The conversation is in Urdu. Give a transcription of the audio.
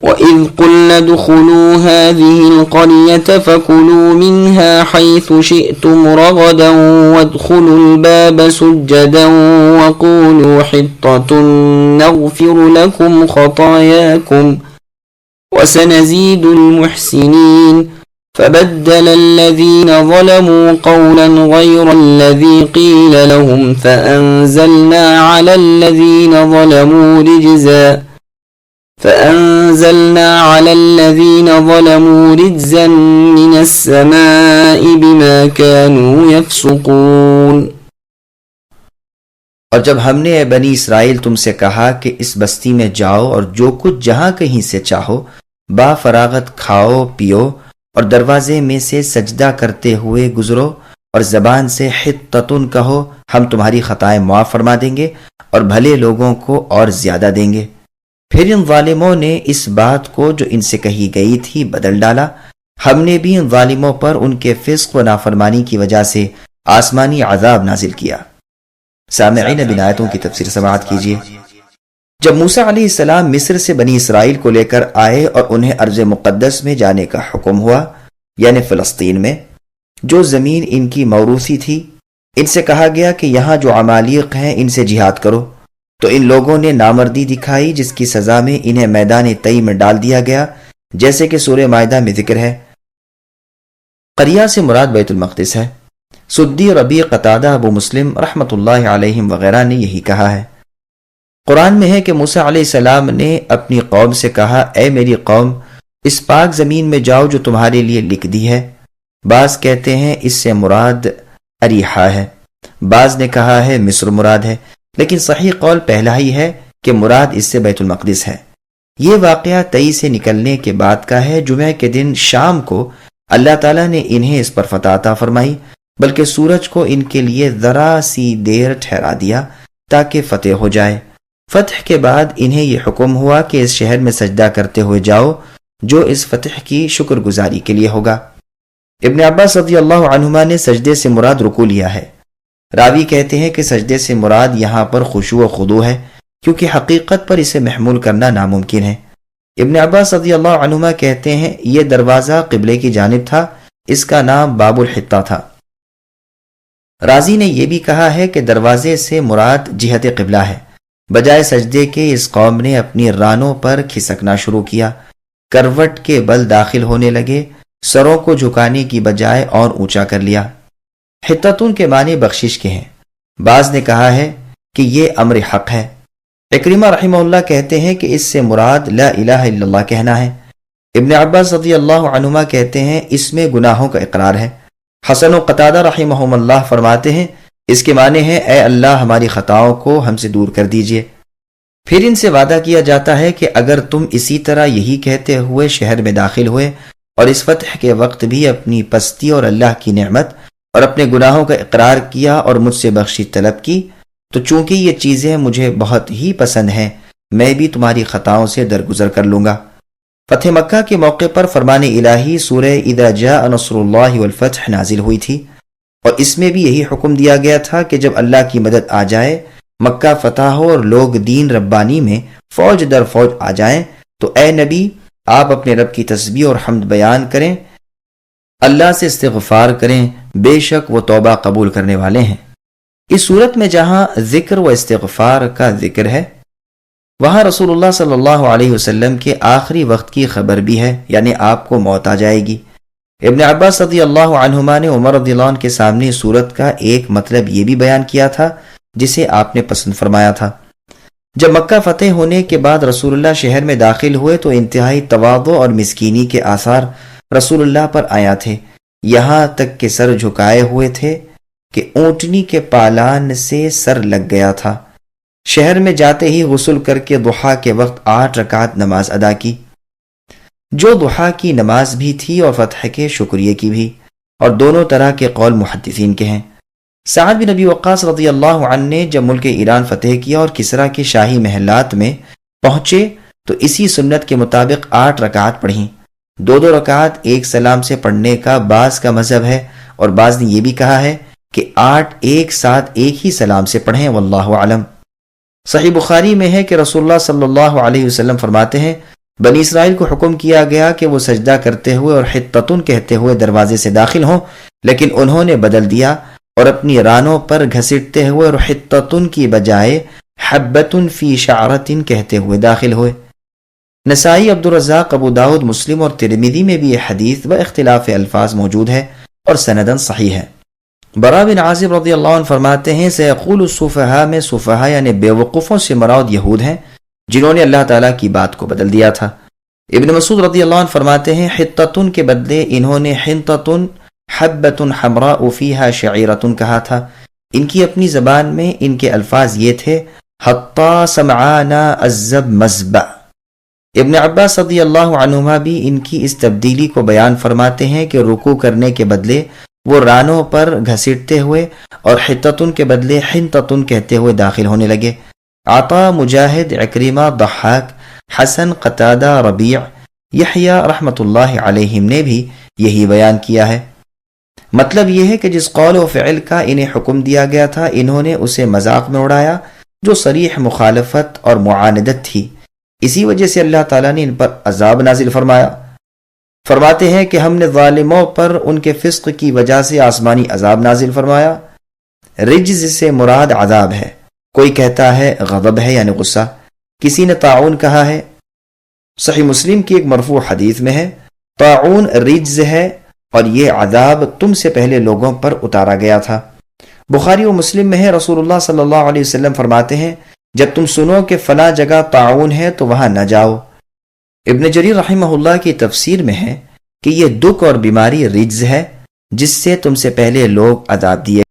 وَإِذْ قُلْنَا ادْخُلُوا هَٰذِهِ الْقَرْيَةَ فَكُلُوا مِنْهَا حَيْثُ شِئْتُمْ رَغَدًا وَادْخُلُوا الْبَابَ سُجَّدًا وَقُولُوا حِطَّةٌ نَغْفِرُ لَكُمْ خَطَايَاكُمْ وَسَنَزِيدُ الْمُحْسِنِينَ فَبَدَّلَ الَّذِينَ ظَلَمُوا قَوْلًا غَيْرَ الَّذِي قِيلَ لَهُمْ فَأَنزَلْنَا عَلَى الَّذِينَ ظَلَمُوا رِجْزًا مِّنَ السَّمَاءِ بِمَا كَانُوا يَفْسُقُونَ۔ اور جب ہم نے اے بنی اسرائیل تم سے کہا کہ اس بستی میں جاؤ اور جو کچھ جہاں کہیں سے چاہو با فراغت کھاؤ پیو اور دروازے میں سے سجدہ کرتے ہوئے گزرو اور زبان سے حطتن کہو، ہم تمہاری خطائیں معاف فرما دیں گے اور بھلے لوگوں کو اور زیادہ دیں گے۔ پھر ان ظالموں نے اس بات کو جو ان سے کہی گئی تھی بدل ڈالا، ہم نے بھی ان ظالموں پر ان کے فسق و نافرمانی کی وجہ سے آسمانی عذاب نازل کیا۔ سامعین اب ان آیتوں کی تفسیر سماعت کیجیے۔ جب موسیٰ علیہ السلام مصر سے بنی اسرائیل کو لے کر آئے اور انہیں ارض مقدس میں جانے کا حکم ہوا، یعنی فلسطین میں، جو زمین ان کی موروثی تھی، ان سے کہا گیا کہ یہاں جو عمالیق ہیں ان سے جہاد کرو، تو ان لوگوں نے نامردی دکھائی جس کی سزا میں انہیں میدان طی میں ڈال دیا گیا، جیسے کہ سورہ مائدہ میں ذکر ہے۔ قریہ سے مراد بیت المقدس ہے۔ سدی، ربیع، قتادہ، ابو مسلم رحمۃ اللہ علیہم وغیرہ نے یہی کہا ہے۔ قرآن میں ہے کہ موسیٰ علیہ السلام نے اپنی قوم سے کہا، اے میری قوم، اس پاک زمین میں جاؤ جو تمہارے لیے لکھ دی ہے۔ بعض کہتے ہیں اس سے مراد اریحا ہے، بعض نے کہا ہے مصر مراد ہے، لیکن صحیح قول پہلا ہی ہے کہ مراد اس سے بیت المقدس ہے۔ یہ واقعہ طی سے نکلنے کے بعد کا ہے۔ جمعہ کے دن شام کو اللہ تعالیٰ نے انہیں اس پر فتح عطا فرمائی، بلکہ سورج کو ان کے لیے ذرا سی دیر ٹھہرا دیا تاکہ فتح ہو جائے۔ فتح کے بعد انہیں یہ حکم ہوا کہ اس شہر میں سجدہ کرتے ہوئے جاؤ جو اس فتح کی شکر گزاری کے لیے ہوگا۔ ابن عباس رضی اللہ عنہما نے سجدے سے مراد رکوع لیا ہے۔ راوی کہتے ہیں کہ سجدے سے مراد یہاں پر خشوع و خضوع ہے، کیونکہ حقیقت پر اسے محمول کرنا ناممکن ہے۔ ابن عباس رضی اللہ عنہما کہتے ہیں یہ دروازہ قبلے کی جانب تھا، اس کا نام باب الحطہ تھا۔ رازی نے یہ بھی کہا ہے کہ دروازے سے مراد جہت قبلہ ہے۔ بجائے سجدے کے اس قوم نے اپنی رانوں پر کھسکنا شروع کیا، کروٹ کے بل داخل ہونے لگے، سروں کو جھکانے کی بجائے اور اونچا کر لیا۔ حطتون کے معنی بخشش کے ہیں۔ بعض نے کہا ہے کہ یہ امر حق ہے۔ اکرمہ رحمہ اللہ کہتے ہیں کہ اس سے مراد لا الہ الا اللہ کہنا ہے۔ ابن عباس رضی اللہ عنہما کہتے ہیں اس میں گناہوں کا اقرار ہے۔ حسن و قتادہ رحمہم اللہ فرماتے ہیں اس کے معنی ہے اے اللہ ہماری خطاؤں کو ہم سے دور کر دیجئے۔ پھر ان سے وعدہ کیا جاتا ہے کہ اگر تم اسی طرح یہی کہتے ہوئے شہر میں داخل ہوئے اور اس فتح کے وقت بھی اپنی پستی اور اللہ کی نعمت اور اپنے گناہوں کا اقرار کیا اور مجھ سے بخشی طلب کی، تو چونکہ یہ چیزیں مجھے بہت ہی پسند ہیں، میں بھی تمہاری خطاؤں سے درگزر کر لوں گا۔ فتح مکہ کے موقع پر فرمان الہی سورہ اذا جاء نصر اللہ والفتح نازل ہوئی تھی، اور اس میں بھی یہی حکم دیا گیا تھا کہ جب اللہ کی مدد آ جائے، مکہ فتح ہو اور لوگ دین ربانی میں فوج در فوج آ جائیں، تو اے نبی آپ اپنے رب کی تسبیح اور حمد بیان کریں، اللہ سے استغفار کریں، بے شک وہ توبہ قبول کرنے والے ہیں۔ اس صورت میں جہاں ذکر و استغفار کا ذکر ہے، وہاں رسول اللہ صلی اللہ علیہ وسلم کے آخری وقت کی خبر بھی ہے، یعنی آپ کو موت آ جائے گی۔ ابن عباس رضی اللہ عنہما نے عمر رضی اللہ عنہ کے سامنے صورت کا ایک مطلب یہ بھی بیان کیا تھا جسے آپ نے پسند فرمایا تھا۔ جب مکہ فتح ہونے کے بعد رسول اللہ شہر میں داخل ہوئے تو انتہائی تواضع اور مسکینی کے آثار رسول اللہ پر آیا تھے، یہاں تک کہ سر جھکائے ہوئے تھے کہ اونٹنی کے پالان سے سر لگ گیا تھا۔ شہر میں جاتے ہی غسل کر کے ضحیٰ کے وقت 8 رکعت نماز ادا کی، جو ضحیٰ کی نماز بھی تھی اور فتح کے شکریہ کی بھی، اور دونوں طرح کے قول محدثین کے ہیں۔ سعد بن ابی وقاص رضی اللہ عنہ نے جب ملک ایران فتح کیا اور کسریٰ کے شاہی محلات میں پہنچے تو اسی سنت کے مطابق 8 رکعت پڑھیں، 2 رکعت ایک سلام سے پڑھنے کا بعض کا مذہب ہے، اور بعض نے یہ بھی کہا ہے کہ 8 ایک ساتھ ایک ہی سلام سے پڑھیں، واللہ اعلم۔ صحیح بخاری میں ہے کہ رسول اللہ صلی اللہ علیہ وسلم فرماتے ہیں بنی اسرائیل کو حکم کیا گیا کہ وہ سجدہ کرتے ہوئے اور حطتن کہتے ہوئے دروازے سے داخل ہوں، لیکن انہوں نے بدل دیا اور اپنی رانوں پر گھسیٹتے ہوئے اور حطتن کی بجائے حبتن فی شعرتن کہتے ہوئے داخل ہوئے۔ نسائی، عبدالرزاق، ابو داؤد، مسلم اور ترمذی میں بھی یہ حدیث باختلاف الفاظ موجود ہے اور سندن صحیح ہے۔ برا بن عازب رضی اللہ عنہ فرماتے ہیں سیقول السفہاء میں سفہاء یعنی بے وقوفوں سے مراد یہود ہیں جنہوں نے اللہ تعالیٰ کی بات کو بدل دیا تھا۔ ابن مسعود رضی اللہ عنہ فرماتے ہیں حطتن کے بدلے انہوں نے حنطتن حبتن حمراء فیہا شعیرتن کہا تھا۔ ان کی اپنی زبان میں ان کے الفاظ یہ تھے حطا سمعانا الزب مزبع۔ ابن عباس رضی اللہ عنہما بھی ان کی اس تبدیلی کو بیان فرماتے ہیں کہ رکوع کرنے کے بدلے وہ رانوں پر گھسیٹتے ہوئے اور حطتن کے بدلے حنطتن کہتے ہوئے داخل ہونے لگے۔ عطا، مجاہد، عکرمہ، ضحاک، حسن، قتادہ، ربیع، یحییٰ رحمۃ اللہ علیہم نے بھی یہی بیان کیا ہے۔ مطلب یہ ہے کہ جس قول و فعل کا انہیں حکم دیا گیا تھا انہوں نے اسے مذاق میں اڑایا جو صریح مخالفت اور معاندت تھی، اسی وجہ سے اللہ تعالیٰ نے ان پر عذاب نازل فرمایا۔ فرماتے ہیں کہ ہم نے ظالموں پر ان کے فسق کی وجہ سے آسمانی عذاب نازل فرمایا۔ رجز سے مراد عذاب ہے، کوئی کہتا ہے غضب ہے یعنی غصہ، کسی نے طاعون کہا ہے۔ صحیح مسلم کی ایک مرفوع حدیث میں ہے طاعون رجز ہے اور یہ عذاب تم سے پہلے لوگوں پر اتارا گیا تھا۔ بخاری و مسلم میں ہے رسول اللہ صلی اللہ علیہ وسلم فرماتے ہیں جب تم سنو کہ فلاں جگہ طاعون ہے تو وہاں نہ جاؤ۔ ابن جریر رحمہ اللہ کی تفسیر میں ہے کہ یہ دکھ اور بیماری رجز ہے جس سے تم سے پہلے لوگ عذاب دیے